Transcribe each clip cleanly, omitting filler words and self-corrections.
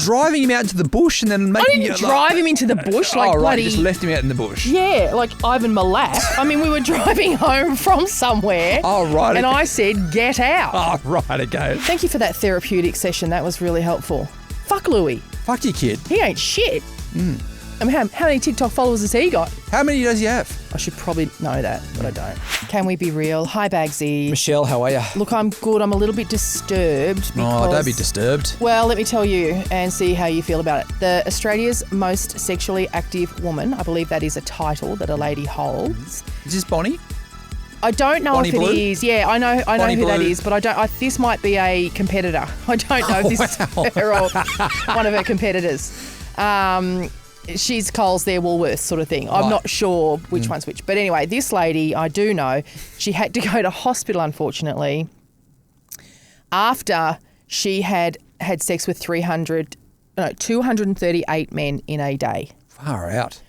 driving him out into the bush and then making I didn't drive him into the bush like bloody... you just left him out in the bush. Yeah, like Ivan Milat. I mean, we were driving home from somewhere. Oh, right. And I said, get out. Oh, right, okay. Thank you for that therapeutic session. That was really helpful. Fuck Louis. Fuck your kid. He ain't shit. I mean, how many TikTok followers has he got? How many does he have? I should probably know that, but I don't. Can we be real? Hi, Bagsy. Michelle, how are you? Look, I'm good. I'm a little bit disturbed because... Oh, don't be disturbed. Well, let me tell you and see how you feel about it. The Australia's most sexually active woman, I believe that is a title that a lady holds. Is this Bonnie? I don't know Bonnie if it Blue? is. Yeah, I know Bonnie who that Blue. is, but I don't. This might be a competitor. I don't know if this is her or one of her competitors. She's Coles, they're Woolworths sort of thing. I'm not sure which one's which. But anyway, this lady, I do know, she had to go to hospital, unfortunately, after she had sex with 238 men in a day. Far out.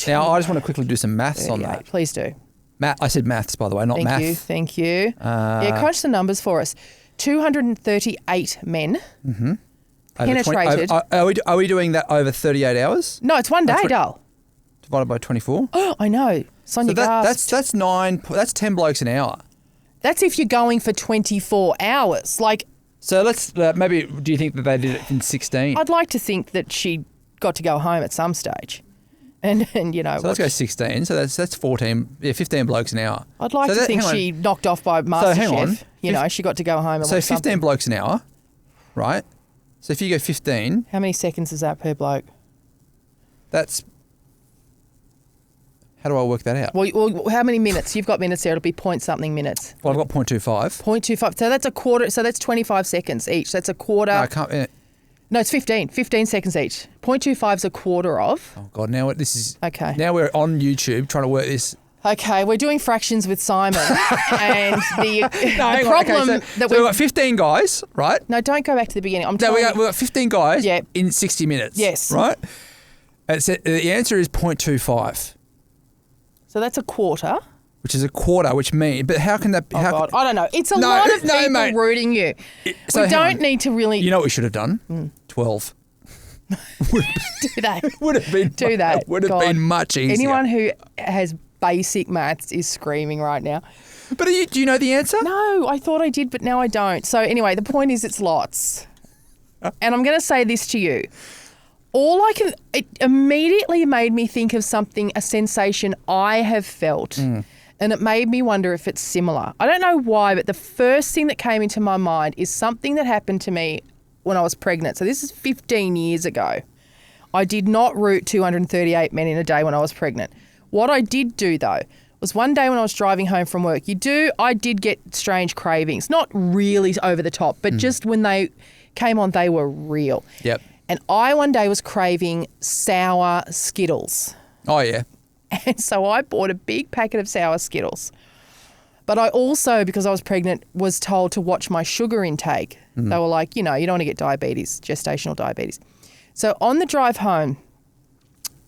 Now, I just want to quickly do some maths on that. Please do. I said maths, by the way, not math. Thank you. Crunch the numbers for us. 238 men. Mm-hmm. Penetrated. Are we doing that over 38 hours? No, it's one day, Dull. Divided by 24? Oh, I know. Sonia gasped. That's 10 blokes an hour. That's if you're going for 24 hours. Like. So let's maybe. Do you think that they did it in 16? I'd like to think that she got to go home at some stage, and you know. So let's go 16. So that's 14. Yeah, 15 blokes an hour. I'd like to think she knocked off by MasterChef. So hang on. You know, she got to go home. And so 15 something. Blokes an hour, right? So if you go 15... How many seconds is that per bloke? That's... How do I work that out? Well, how many minutes? You've got minutes there. It'll be point something minutes. Well, I've got 0.25. 0.25. So that's a quarter. So that's 25 seconds each. That's a quarter. No, I can't... No, it's 15. 15 seconds each. 0.25 is a quarter of. Oh, God. Now this is... Okay. Now we're on YouTube trying to work this... Okay, we're doing fractions with Simon, and the problem that we've got 15 guys, right? No, don't go back to the beginning. We've got 15 guys in 60 minutes. Yes. Right? And the answer is 0.25. So that's a quarter. Which is a quarter, which means... But how can that... Oh, God. I don't know. It's a lot of people mate. rooting you. So we don't need to really... You know what we should have done? 12. Do that. Would have been... Do that. Would have been much easier. Anyone who has... basic maths is screaming right now. But do you know the answer? No, I thought I did, but now I don't. So anyway, the point is it's lots. And I'm going to say this to you. It immediately made me think of something, a sensation I have felt. And it made me wonder if it's similar. I don't know why, but the first thing that came into my mind is something that happened to me when I was pregnant. So this is 15 years ago. I did not root 238 men in a day when I was pregnant. What I did do, though, was one day when I was driving home from work, I did get strange cravings. Not really over the top, but just when they came on, they were real. Yep. And I one day was craving sour Skittles. Oh, yeah. And so I bought a big packet of sour Skittles. But I also, because I was pregnant, was told to watch my sugar intake. They were like, you don't want to get diabetes, gestational diabetes. So on the drive home,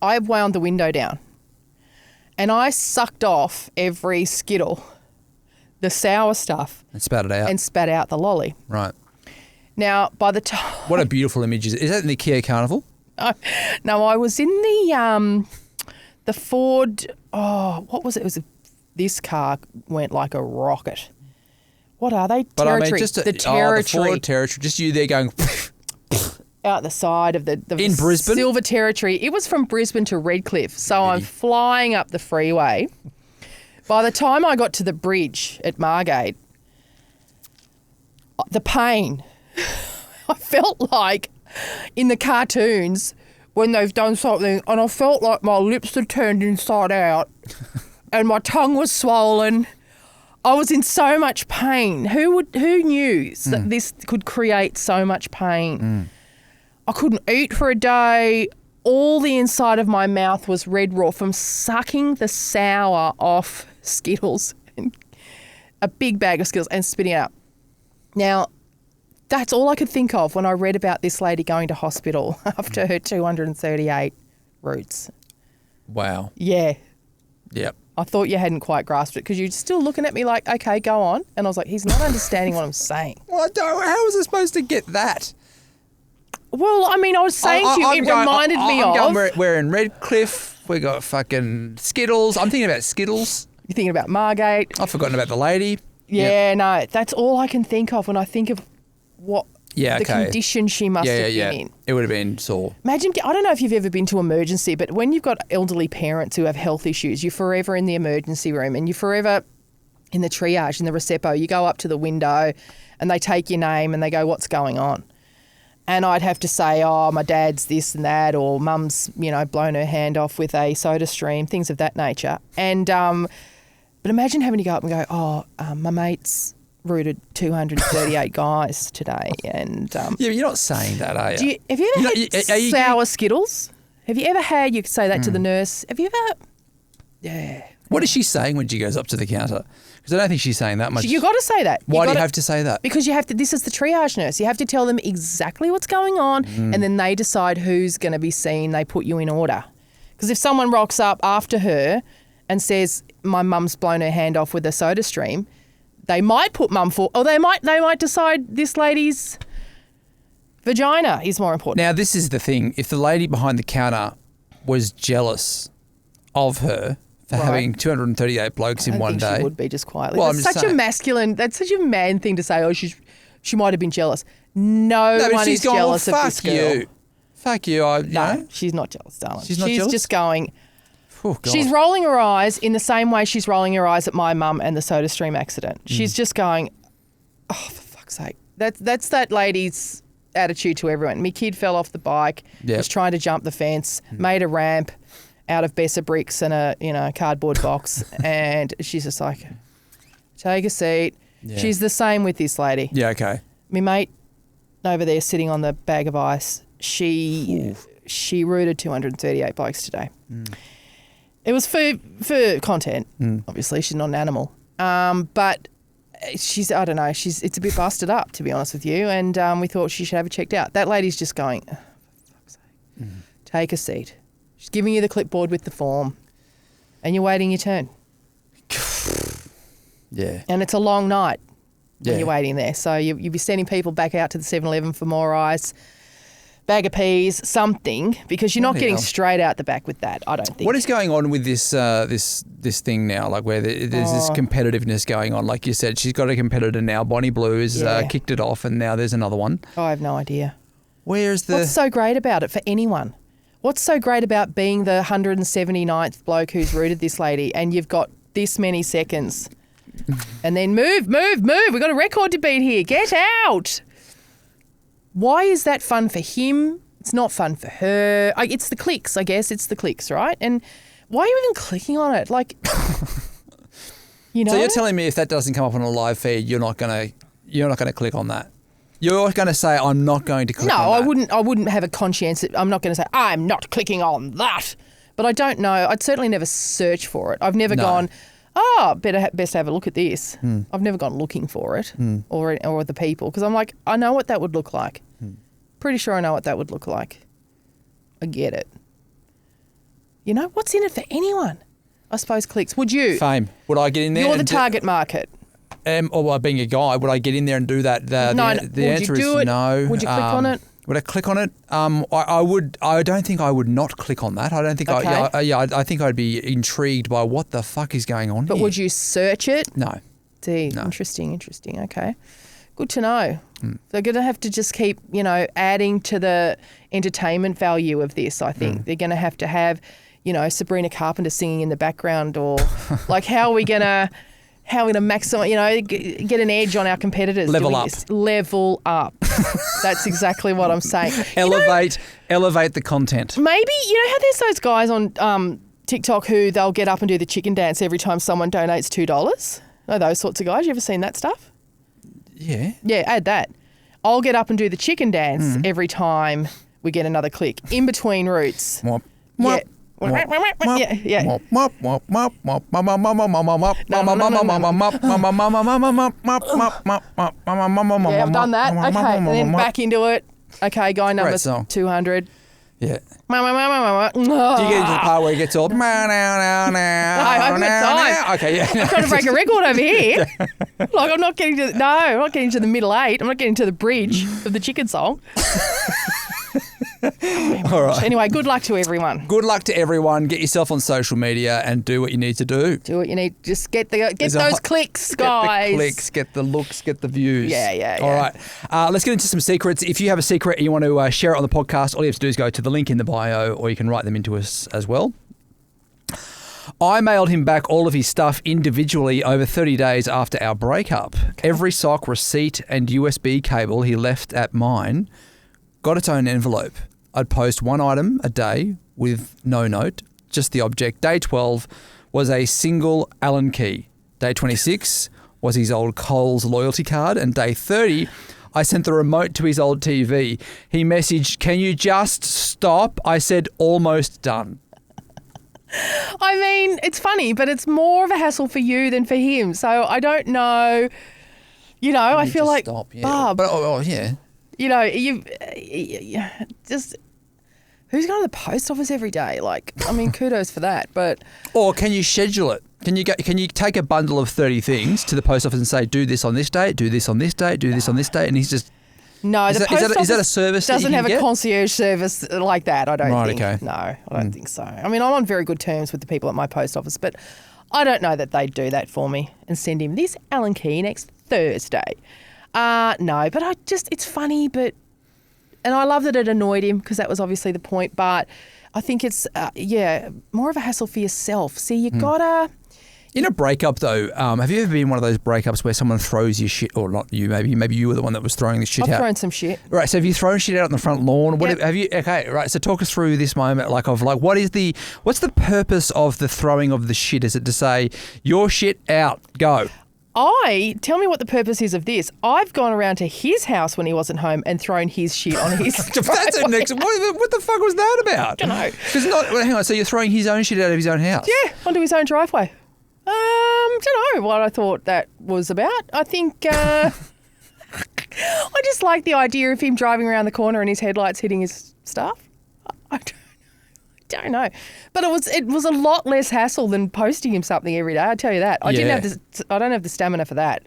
I wound the window down. And I sucked off every Skittle, the sour stuff. And spat it out. And spat out the lolly. Right. Now, by the time... What a beautiful image. Is that in the Kia Carnival? No, I was in the Ford... Oh, what was it? This car went like a rocket. What are they? But Territory. I mean, just the Territory. The Ford Territory. Just you there going... Out the side of the in Brisbane? Silver Territory. It was from Brisbane to Redcliffe. So I'm flying up the freeway. By the time I got to the bridge at Margate, the pain, I felt like in the cartoons when they've done something, and I felt like my lips had turned inside out and my tongue was swollen. I was in so much pain. Who knew that this could create so much pain? I couldn't eat for a day. All the inside of my mouth was red raw from sucking the sour off Skittles, a big bag of Skittles, and spitting it out. Now, that's all I could think of when I read about this lady going to hospital after her 238 roots. Wow. Yeah. Yep. I thought you hadn't quite grasped it because you're still looking at me like, okay, go on. And I was like, he's not understanding what I'm saying. Well, how was I supposed to get that? Well, I mean, I was saying to you, it reminded me of. We're in Redcliffe. We got fucking Skittles. I'm thinking about Skittles. You're thinking about Margate. I've forgotten about the lady. Yeah, no, that's all I can think of when I think of what the condition she must have been in. It would have been sore. Imagine, I don't know if you've ever been to emergency, but when you've got elderly parents who have health issues, you're forever in the emergency room and you're forever in the triage, in the Recepo. You go up to the window and they take your name and they go, what's going on? And I'd have to say, oh, my dad's this and that, or mum's, blown her hand off with a soda stream, things of that nature. And but imagine having to go up and go, my mate's rooted 238 guys today. And yeah, but you're not saying that, are you? Have you ever had sour Skittles? Have you ever had, you could say that to the nurse, have you ever, yeah. What is she saying when she goes up to the counter? Because I don't think she's saying that much. You've got to say that. Why do you have to say that? Because you have to, this is the triage nurse. You have to tell them exactly what's going on and then they decide who's going to be seen. They put you in order. Because if someone rocks up after her and says, my mum's blown her hand off with a soda stream, they might put mum for, or they might decide this lady's vagina is more important. Now, this is the thing. If the lady behind the counter was jealous of her for having 238 blokes in one day. She would be just quietly. Well, that's such a man thing to say. Oh, she might have been jealous. No one is jealous of this girl. Fuck you. No, she's not jealous, darling. She's not jealous? She's just going. Oh, God. She's rolling her eyes in the same way she's rolling her eyes at my mum and the soda stream accident. She's just going, oh, for fuck's sake. That's that lady's attitude to everyone. Me kid fell off the bike, was trying to jump the fence, made a ramp out of Besser bricks and a cardboard box, and she's just like, take a seat. Yeah. She's the same with this lady. Yeah, okay. My mate over there sitting on the bag of ice, she rooted 238 blokes today. It was for content. Obviously, she's not an animal. But she's, I don't know, it's a bit busted up, to be honest with you, and we thought she should have it checked out. That lady's just going, oh, for fuck's sake, take a seat. She's giving you the clipboard with the form and you're waiting your turn. Yeah. And it's a long night when you're waiting there. So you'll be sending people back out to the 7-Eleven for more ice, bag of peas, something, because you're not getting straight out the back with that, I don't think. What is going on with this this thing now, like where there's this competitiveness going on? Like you said, she's got a competitor now. Bonnie Blue has kicked it off and now there's another one. I have no idea. What's so great about it for anyone? What's so great about being the 179th bloke who's rooted this lady and you've got this many seconds and then move. We've got a record to beat here. Get out. Why is that fun for him? It's not fun for her. It's the clicks, I guess. It's the clicks, right? And why are you even clicking on it? Like, you know? So you're telling me if that doesn't come up on a live feed, you're not gonna click on that? You're going to say, I'm not going to click on that. No, I woun't have a conscience. I'm not going to say, I'm not clicking on that. But I don't know. I'd certainly never search for it. I've never gone, best have a look at this. I've never gone looking for it or the people because I'm like, I know what that would look like. Pretty sure I know what that would look like. I get it. You know, what's in it for anyone? I suppose clicks. Would you? Fame. Would I get in there? You're the target market. Or being a guy, would I get in there and do that? The answer is no. Would you click on it? Would I click on it? I would. I don't think I would not click on that. I don't think. Okay. I think I'd be intrigued by what the fuck is going on. But here. Would you search it? No. No. Interesting. Okay. Good to know. They're going to have to just keep, adding to the entertainment value of this. I think they're going to have, Sabrina Carpenter singing in the background, or like how are we going to maximize, get an edge on our competitors. Level up. Level up. That's exactly what I'm saying. Elevate the content. Maybe, how there's those guys on TikTok who they'll get up and do the chicken dance every time someone donates $2. Those sorts of guys. You ever seen that stuff? Yeah. Yeah, add that. I'll get up and do the chicken dance every time we get another click. In between routes. Mwop. Yeah. Yeah. Yeah, I've done that. Okay, and then back into it. Okay, guy number 200. Yeah. Do you get into the part where it gets all? No, I haven't got time. Okay, yeah. I'm trying to break a record over here. Like I'm not getting to the middle eight. I'm not getting to the bridge of the chicken song. All right. Anyway, good luck to everyone. Good luck to everyone. Get yourself on social media and do what you need to do. Do what you need. Just get those clicks, guys. Get the clicks, get the looks, get the views. Yeah. All right. Let's get into some secrets. If you have a secret and you want to share it on the podcast, all you have to do is go to the link in the bio, or you can write them into us as well. I mailed him back all of his stuff individually over 30 days after our breakup. Okay. Every sock, receipt and USB cable he left at mine got its own envelope. I'd post one item a day with no note, just the object. Day 12 was a single Allen key. Day 26 was his old Coles loyalty card. And day 30, I sent the remote to his old TV. He messaged, "Can you just stop?" I said, "Almost done." I mean, it's funny, but it's more of a hassle for you than for him. So I don't know. You know, I feel like, stop, yeah. Bob, Yeah. you know, you just, who's going to the post office every day? Like, I mean, kudos for that. But Or can you schedule it? Can you take a bundle of 30 things to the post office and say, do this on this date, do this on this date, do this on this date, and he's just... No, the post office is that a service that you doesn't can have get? a concierge service like that, I don't think. Okay. No, I don't think so. I mean, I'm on very good terms with the people at my post office, but I don't know that they'd do that for me and send him this Allen key next Thursday. No, but it's funny, and I love that it annoyed him because that was obviously the point, but I think it's, more of a hassle for yourself. See, you gotta... In a breakup, though, have you ever been in one of those breakups where someone throws your shit, or not you, maybe you were the one that was throwing the shit out? I've thrown some shit. Right, so have you thrown shit out on the front lawn? What Yep. have you? Okay, right. So talk us through this moment, what's the purpose of the throwing of the shit? Is it to say your shit out, go? Tell me what the purpose is of this. I've gone around to his house when he wasn't home and thrown his shit on his That's an what the fuck was that about? I don't know. Hang on. So you're throwing his own shit out of his own house? Yeah, onto his own driveway. Don't know what I thought that was about. I think I just like the idea of him driving around the corner and his headlights hitting his stuff. I don't know, but it was a lot less hassle than posting him something every day. I tell you that. I don't have the stamina for that.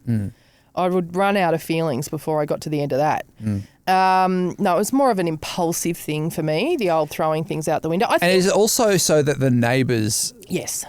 I would run out of feelings before I got to the end of that. No, it was more of an impulsive thing for me. The old throwing things out the window. And is it also so that the neighbours? Yes,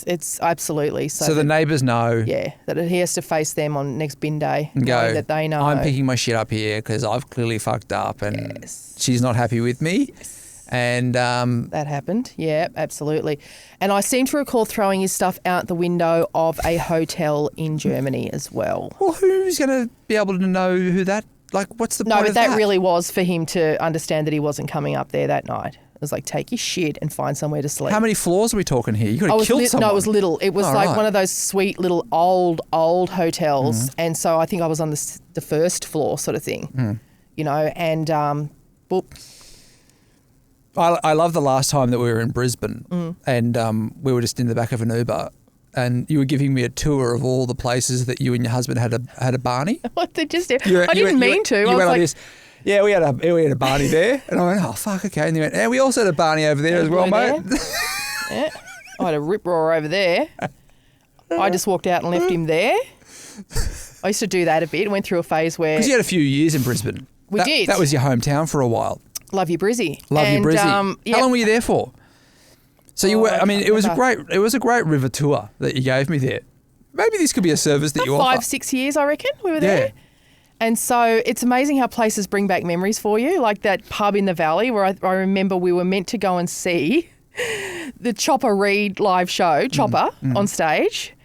it's absolutely so the neighbours know. Yeah, that he has to face them on next bin day. And go, that they know. I'm picking my shit up here because I've clearly fucked up and she's not happy with me. Yes. And that happened. Yeah, absolutely. And I seem to recall throwing his stuff out the window of a hotel in Germany as well. Well, who's going to be able to know who that? Like, what's the point No, but of that? that really was for him to understand that he wasn't coming up there that night. It was like, take your shit and find somewhere to sleep. How many floors are we talking here? You could have killed someone. No, it was little. It was one of those sweet little old hotels. And so I think I was on the first floor sort of thing, you know, and boop. I love the last time that we were in Brisbane and we were just in the back of an Uber and you were giving me a tour of all the places that you and your husband had a Barney. I didn't mean to. You I was went like like this. Yeah, we had a Barney there. And I went, oh, fuck, okay. And he went, we also had a Barney over there as well, mate. Yeah. I had a rip roar over there. I just walked out and left him there. I used to do that a bit. Went through a phase where... Because you had a few years in Brisbane. We did. That was your hometown for a while. Love you, Brizzy. Love you, Brizzy. Yeah. How long were you there for? So you were, I mean, it was a great river tour that you gave me there. Maybe this could be a service that you offer. 5-6 years, I reckon, we were there. Yeah. And so it's amazing how places bring back memories for you, like that pub in the valley where I remember we were meant to go and see the Chopper Reed live show, Chopper, on stage.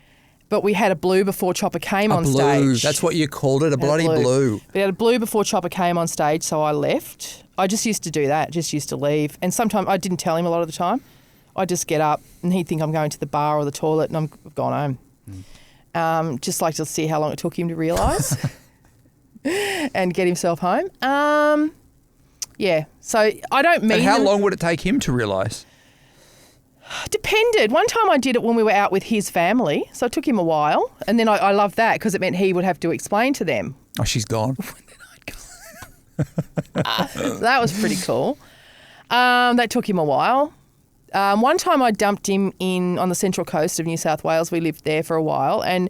But we had a blue before Chopper came on stage. That's what you called it, a bloody blue. We had a blue before Chopper came on stage, so I left. I just used to do that, just used to leave. And sometimes I didn't tell him a lot of the time. I'd just get up and he'd think I'm going to the bar or the toilet and I've gone home. Just like to see how long it took him to realise. And get himself home. Yeah. So I don't mean... And how long would it take him to realise? Depended. One time I did it when we were out with his family, so it took him a while. And then I loved that because it meant he would have to explain to them. Oh, she's gone. That was pretty cool. That took him a while. One time I dumped him on the central coast of New South Wales. We lived there for a while and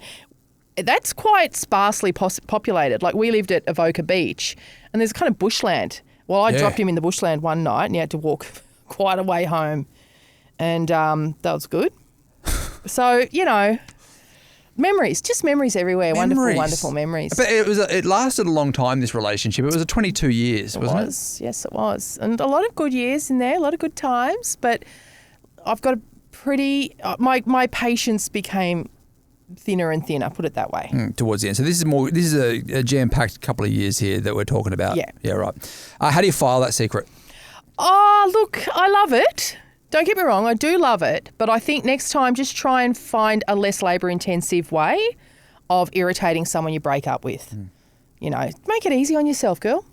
that's quite sparsely populated. Like we lived at Avoca Beach and there's kind of bushland Well, I Yeah. dropped him in the bushland one night and he had to walk quite a way home. And that was good. So, memories, just memories everywhere. Memories. Wonderful, wonderful memories. But it lasted a long time, this relationship. It was 22 years, wasn't it? Yes, it was. And a lot of good years in there, a lot of good times. But I've got a pretty my patience became thinner and thinner, put it that way. Towards the end. So this is a jam-packed couple of years here that we're talking about. Yeah. Yeah, right. How do you file that secret? Oh, look, I love it. Don't get me wrong, I do love it. But I think next time just try and find a less labour-intensive way of irritating someone you break up with. Make it easy on yourself, girl.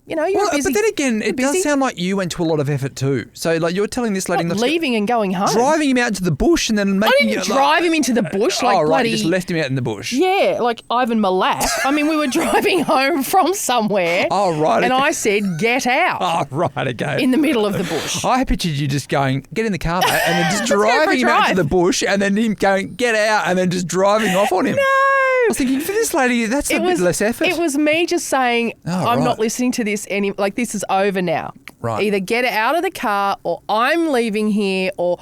You're busy. But then again, You're it does busy. sound like you went to a lot of effort too. So like you're telling this lady Not not to leaving and going home. driving him out into the bush and then I making didn't drive him into the bush like oh, right, bloody... you just left him out in the bush. Yeah, like Ivan Milat. I mean, we were driving home from somewhere. Oh, right. And okay. I said, get out Oh, right, okay. in the middle of the bush. I pictured you just going, get in the car, mate, and then just Let's go for a driving him out to drive. the bush and then him going, get out, and then just driving off on him. No. I was thinking, for this lady, that's a bit less effort. It was me just saying, Oh, I'm right. not listening to this like this is over now. Right. Either get out of the car or I'm leaving here or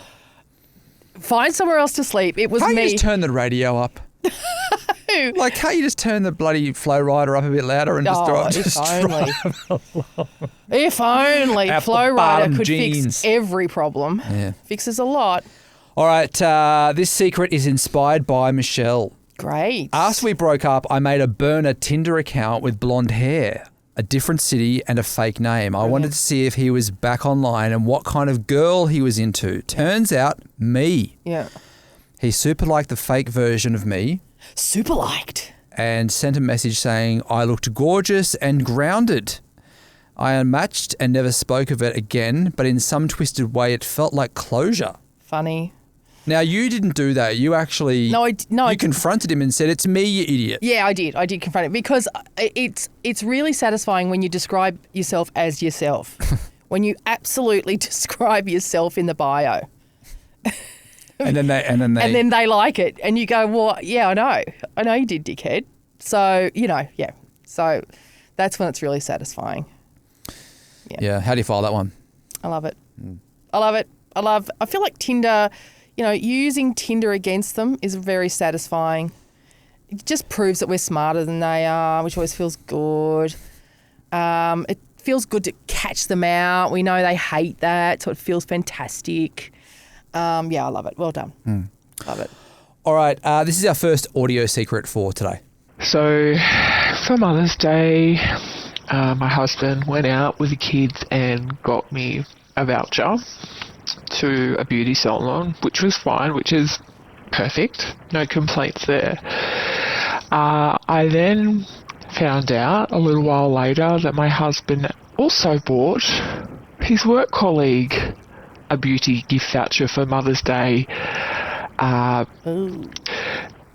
find somewhere else to sleep. It was Can't me. you just turn the radio up? Like, can't you just turn the bloody Flow Rider up a bit louder and just drive? If only Apple Flow Rider bottom could jeans. fix every problem. Yeah. Fixes a lot. All right, this secret is inspired by Michelle. Great. After we broke up, I made a burner Tinder account with blonde hair, a different city and a fake name. I wanted to see if he was back online and what kind of girl he was into. Turns out, me. Yeah. He super liked the fake version of me Super liked. and sent a message saying I looked gorgeous and grounded. I unmatched and never spoke of it again, but in some twisted way it felt like closure. Funny. Now, you didn't do that. You actually I confronted him and said, it's me, you idiot. Yeah, I did. I did confront it because it's really satisfying when you describe yourself as yourself. When you absolutely describe yourself in the bio. And then they like it. And you go, well, yeah, I know you did, dickhead. So, yeah. So that's when it's really satisfying. Yeah. How do you file that one? I love it. I love it. I feel like Tinder, using Tinder against them is very satisfying. It just proves that we're smarter than they are, which always feels good. It feels good to catch them out. We know they hate that, so it feels fantastic. Yeah, I love it. Well done. Love it. All right. This is our first audio secret for today. So, for Mother's Day, my husband went out with the kids and got me a voucher to a beauty salon, which was fine, which is perfect. No complaints there. I then found out a little while later that my husband also bought his work colleague a beauty gift voucher for Mother's Day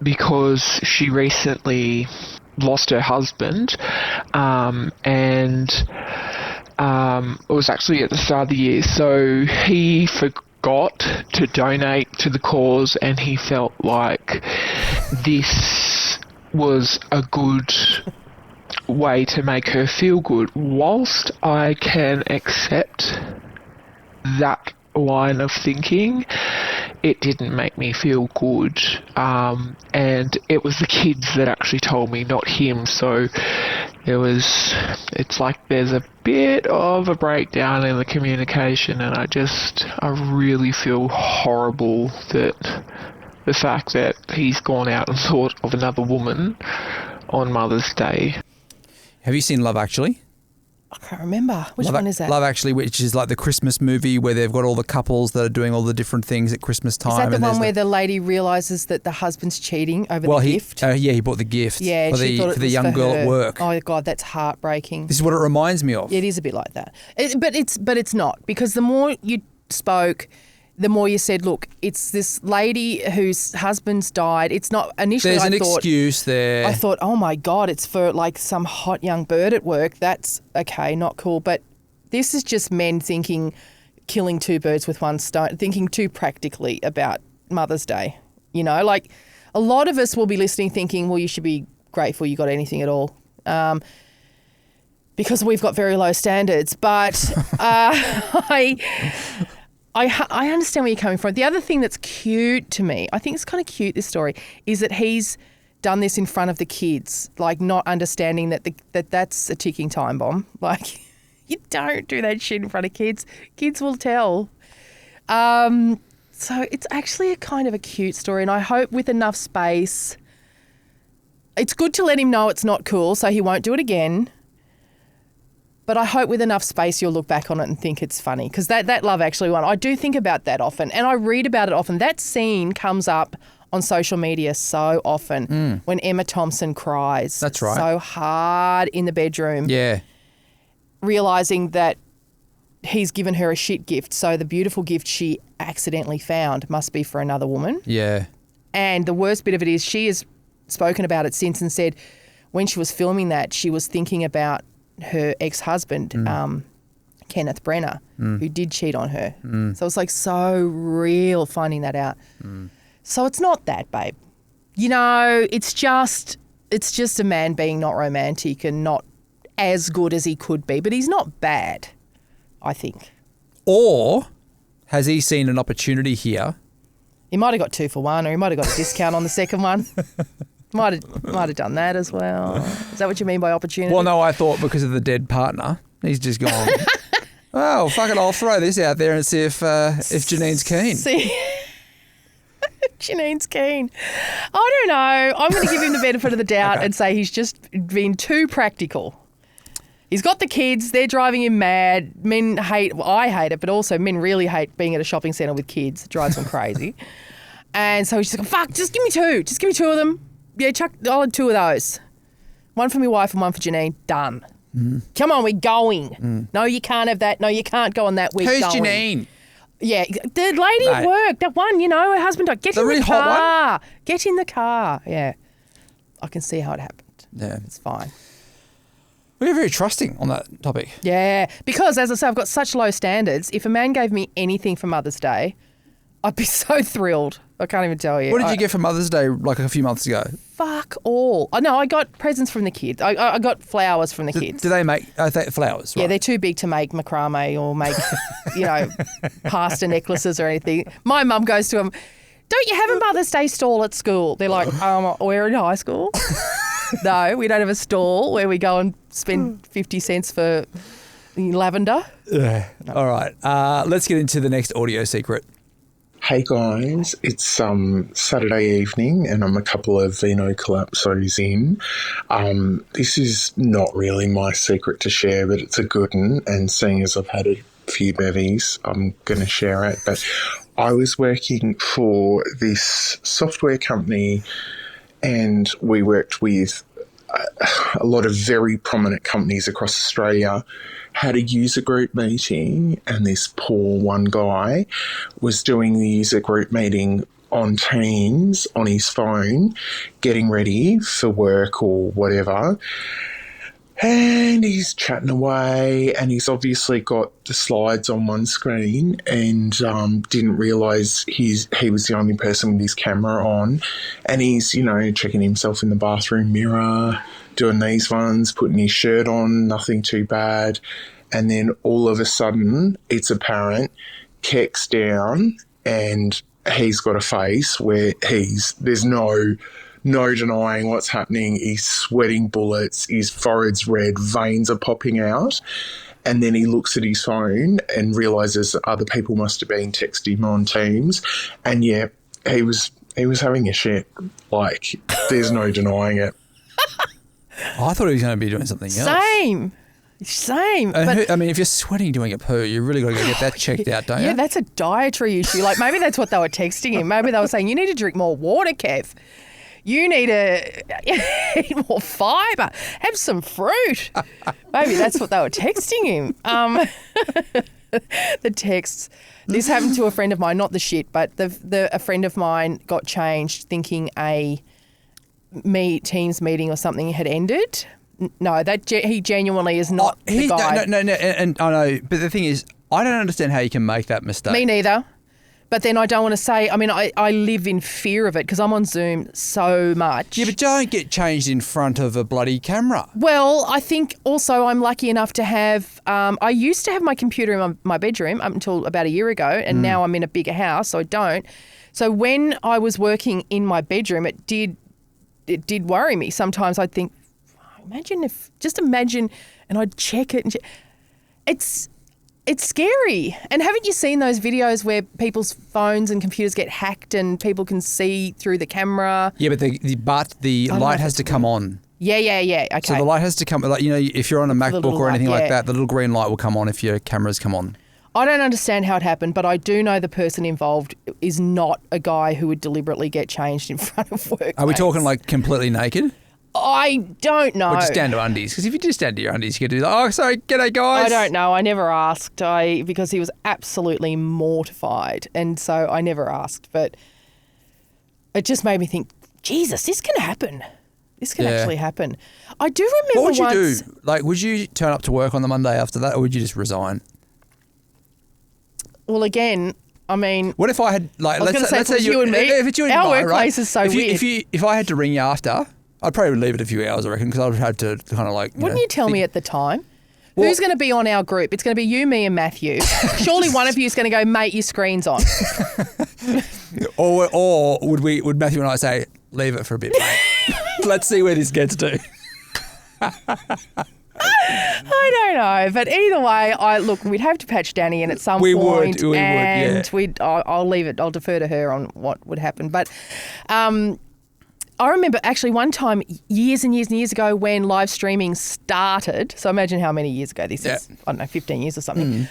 because she recently lost her husband, and it was actually at the start of the year, so he forgot to donate to the cause, and he felt like this was a good way to make her feel good. Whilst I can accept that line of thinking, it didn't make me feel good, and it was the kids that actually told me, not him. So it's like there's a bit of a breakdown in the communication, and I really feel horrible that the fact that he's gone out and thought of another woman on Mother's Day. Have you seen Love Actually? I can't remember. Which one is that? Love Actually, which is like the Christmas movie where they've got all the couples that are doing all the different things at Christmas time. Is that the and one where the lady realises that the husband's cheating over the gift? He bought the gift Yeah, for she thought it the was young for girl her. at work. Oh God, that's heartbreaking. This is what it reminds me of. It is a bit like that, but it's not, because the more you spoke, the more you said, look, it's this lady whose husband's died. It's not initially. There's an I thought, excuse there. I thought, oh my God, it's for like some hot young bird at work. That's okay, not cool. But this is just men killing two birds with one stone, thinking too practically about Mother's Day. Like a lot of us will be listening thinking, well, you should be grateful you got anything at all. because we've got very low standards. But I understand where you're coming from. The other thing that's cute to me, I think it's kind of cute, this story, is that he's done this in front of the kids, like not understanding that that's a ticking time bomb. Like, you don't do that shit in front of kids. Kids will tell. So it's actually a kind of a cute story, and I hope with enough space, it's good to let him know it's not cool so he won't do it again. But I hope with enough space you'll look back on it and think it's funny, because that Love Actually one, I do think about that often, and I read about it often. That scene comes up on social media so often when Emma Thompson cries. That's right. So hard in the bedroom. Yeah. Realising that he's given her a shit gift, so the beautiful gift she accidentally found must be for another woman. Yeah. And the worst bit of it is she has spoken about it since and said when she was filming that, she was thinking about her ex-husband, Kenneth Brenner, who did cheat on her. So it's like so real finding that out. So it's not that, babe. You know, it's just a man being not romantic and not as good as he could be, but he's not bad, I think. Or has he seen an opportunity here? He might have got 2 for 1, or he might have got a discount on the second one. Might have done that as well. Is that what you mean by opportunity? Well, no, I thought because of the dead partner, he's just gone, oh, fuck it, I'll throw this out there and see if Janine's keen. See, Janine's keen. I don't know. I'm going to give him the benefit of the doubt and say he's just been too practical. He's got the kids. They're driving him mad. Men hate, well, I hate it, but also men really hate being at a shopping centre with kids. It drives them crazy. And so he's just like, fuck, just give me 2. Just give me 2 of them. Yeah, Chuck, I'll have 2 of those. 1 for my wife and 1 for Janine. Done. Come on, we're going. No, you can't have that. No, you can't go on that. We're Who's going. Janine? Yeah, the lady at work, that one, you know, her husband died. Get in the car. Hot one? Get in the car. Yeah. I can see how it happened. Yeah. It's fine. We're very trusting on that topic. Yeah, because as I say, I've got such low standards. If a man gave me anything for Mother's Day, I'd be so thrilled. I can't even tell you. What did you get for Mother's Day like a few months ago? Fuck all. Oh, no, I got presents from the kids. I got flowers from the kids. Do they make flowers? Right. Yeah, they're too big to make macrame or make, pasta necklaces or anything. My mum goes to them, don't you have a Mother's Day stall at school? They're like, we're in high school. No, we don't have a stall where we go and spend 50 cents for lavender. Yeah. All right. Let's get into the next audio secret. Hey guys, it's Saturday evening and I'm a couple of vino collapsos in. This is not really my secret to share, but it's a good one, and seeing as I've had a few bevies, I'm going to share it. But I was working for this software company and we worked with a lot of very prominent companies across Australia. Had a user group meeting, and this poor one guy was doing the user group meeting on Teams on his phone, getting ready for work or whatever. And he's chatting away, and he's obviously got the slides on one screen and didn't realise he was the only person with his camera on. And he's, checking himself in the bathroom mirror, doing these ones, putting his shirt on, nothing too bad. And then all of a sudden, it's apparent, Keck's down, and he's got a face where there's no denying what's happening. He's sweating bullets, his forehead's red, veins are popping out. And then he looks at his phone and realises other people must have been texting him on Teams. And yeah, he was having a shit. Like, there's no denying it. I thought he was going to be doing something else. Same. But if you're sweating doing a poo, you really got to go get that checked out, don't you? Yeah, that's a dietary issue. Like, maybe that's what they were texting him. Maybe they were saying, you need to drink more water, Kev. You need to eat more fibre. Have some fruit. Maybe that's what they were texting him. The texts. This happened to a friend of mine, not the shit, but a friend of mine got changed thinking a Teams meeting or something had ended. No, he genuinely is not the guy. No, and I know, but the thing is, I don't understand how you can make that mistake. Me neither. But then I don't want to say, I mean, I live in fear of it because I'm on Zoom so much. Yeah, but don't get changed in front of a bloody camera. Well, I think also I'm lucky enough to have, I used to have my computer in my bedroom up until about a year ago, and now I'm in a bigger house, so I don't. So when I was working in my bedroom, it did worry me. Sometimes I'd think, imagine, and I'd check it. It's scary. And haven't you seen those videos where people's phones and computers get hacked and people can see through the camera? Yeah, but the light has to come on. Yeah. Okay. So the light has to come, like, you know, if you're on a MacBook or anything like that, the little green light will come on if your cameras come on. I don't understand how it happened, but I do know the person involved is not a guy who would deliberately get changed in front of work. Are we talking like completely naked? I don't know. Or just down to undies? Because if you just down to your undies, you could do that. Oh, sorry, g'day guys. I don't know. I never asked because he was absolutely mortified. And so I never asked. But it just made me think, Jesus, this can happen. This can actually happen. I do remember What would once, you do? Like, would you turn up to work on the Monday after that, or would you just resign? Well, again, I mean, What if I had, like, let's say you and me, if it's you and our I, workplace right? is so weird. If I had to ring you after, I'd probably leave it a few hours, I reckon, because I'd have to kind of like. Wouldn't you tell me at the time? Well- Who's going to be on our group? It's going to be you, me, and Matthew. Surely one of you is going to go, mate, your screen's on. Or would Matthew and I say, leave it for a bit, mate? Let's see where this gets to. I don't know, but either way, we'd have to patch Danny in at some point. We would, yeah. I'll leave it. I'll defer to her on what would happen. But I remember actually one time years and years and years ago when live streaming started. So imagine how many years ago this is. I don't know, 15 years or something.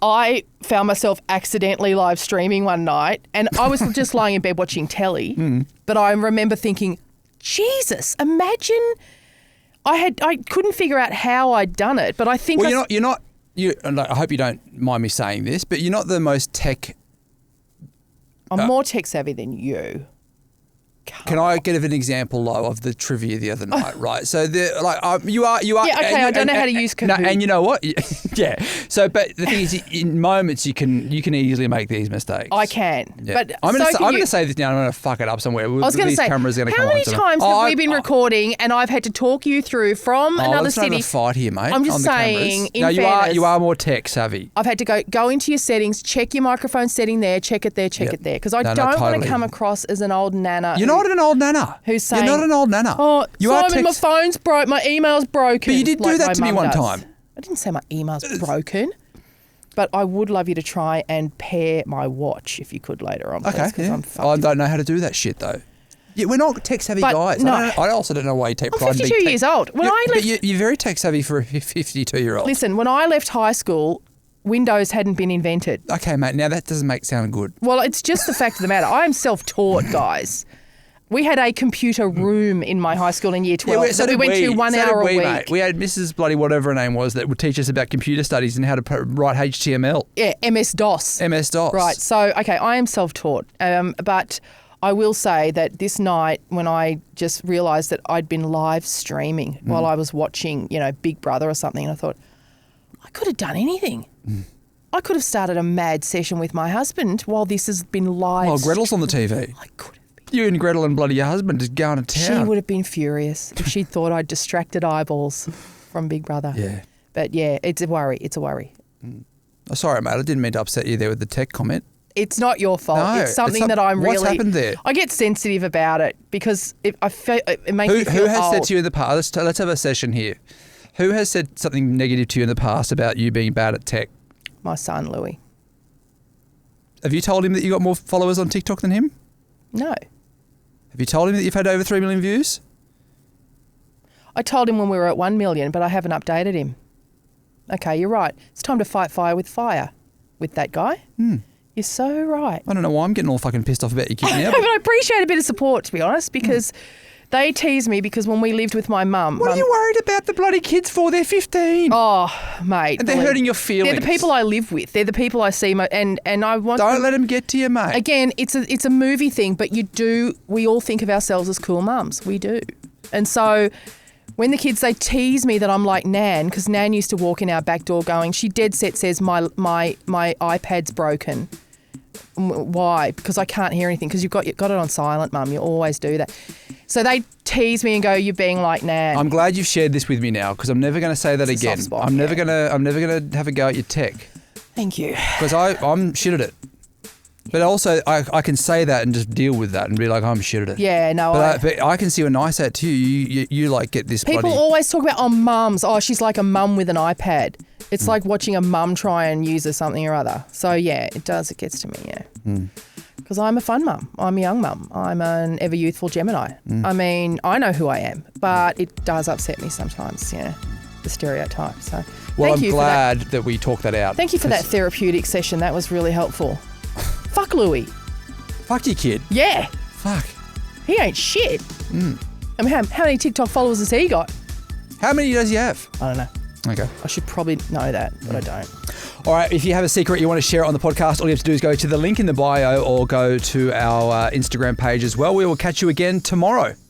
I found myself accidentally live streaming one night, and I was just lying in bed watching telly. But I remember thinking, Jesus, imagine. I couldn't figure out how I'd done it, but I think. Well, I hope you don't mind me saying this, but you're not the most tech. I'm more tech savvy than you. Can I get an example, though, of the trivia the other night, right? So, you are. Yeah, okay, I don't know how to use Kahoot. And you know what? Yeah. So, but the thing is, in moments, you can easily make these mistakes. I can. Yeah. But I'm going to say this now, I'm going to fuck it up somewhere. I was going to say, cameras are gonna how come many on times have we been recording and I've had to talk you through from another let's city? not have a fight here, mate. I'm just on the saying, cameras. in fairness, you are more tech savvy. I've had to go into your settings, check your microphone setting there, check it there, check it there. Because I don't want totally. to come across as an old nana. You're not an old nana. Who's saying, you're not an old nana. Oh, you Simon, my phone's broke, my email's broken. But you did do that to me one time. I didn't say my email's broken. But I would love you to try and pair my watch if you could later on. Okay, please, yeah. I don't know how to do that shit though. Yeah, we're not tech savvy But guys. no. I also don't know why you take pride in being 52 years old. When I left, but you're very tech savvy for a 52-year-old. Listen, when I left high school, Windows hadn't been invented. Okay, mate. Now that doesn't sound good. Well, it's just the fact of the matter. I am self-taught, guys. We had a computer room in my high school in year 12 that we went to 1 hour a week. Mate. We had Mrs. Bloody whatever her name was that would teach us about computer studies and how to write HTML. Yeah, MS-DOS. MS-DOS. Right. So, okay, I am self-taught. But I will say that this night when I just realised that I'd been live streaming while I was watching, Big Brother or something, and I thought, I could have done anything. I could have started a mad session with my husband while this has been live. Well, Gretel's on the TV. I could have. You and Gretel and bloody your husband just going to town. She would have been furious if she thought I'd distracted eyeballs from Big Brother. Yeah. But yeah, it's a worry. It's a worry. Oh, sorry, mate. I didn't mean to upset you there with the tech comment. It's not your fault. No, it's something that I'm really. What's happened there? I get sensitive about it because it makes me feel Who has old. said to you in the past? Let's have a session here. Who has said something negative to you in the past about you being bad at tech? My son, Louis. Have you told him that you got more followers on TikTok than him? No. Have you told him that you've had over 3 million views? I told him when we were at 1 million, but I haven't updated him. Okay, you're right. It's time to fight fire with that guy. You're so right. I don't know why I'm getting all fucking pissed off about your kid now. But I appreciate a bit of support, to be honest, because they tease me because when we lived with my mum. What are you worried about the bloody kids for? They're 15. Oh, mate. And they're hurting your feelings. They're the people I live with. They're the people I see. And I want. Don't let them get to you, mate. Again, it's a movie thing, but we all think of ourselves as cool mums. We do. And so when the kids, they tease me that I'm like Nan, because Nan used to walk in our back door going, she dead set says, my iPad's broken. Why? Because I can't hear anything. Because you've got it on silent, Mum. You always do that. So they tease me and go, "You're being like Nan." I'm glad you've shared this with me now because I'm never going to say that It's a again. soft spot, I'm never gonna have a go at your tech Thank you. because I'm shit at it. But also, I can say that and just deal with that and be like, I'm shit at it. Yeah, no. But I can see you're nice at too. You like get this. People always talk about mums. Oh, she's like a mum with an iPad. It's like watching a mum try and use something or other. So yeah, it does. It gets to me. Yeah. Because I'm a fun mum. I'm a young mum. I'm an ever youthful Gemini. I mean, I know who I am, but it does upset me sometimes. Yeah, the stereotype. So Well, thank I'm you glad that we talked that out. Thank you for that therapeutic session. That was really helpful. Fuck Louis. Fuck you, kid. Yeah. Fuck. He ain't shit. I mean, how many TikTok followers has he got? How many does he have? I don't know. Okay. I should probably know that, but I don't. All right, if you have a secret you want to share it on the podcast, all you have to do is go to the link in the bio or go to our Instagram page as well. We will catch you again tomorrow.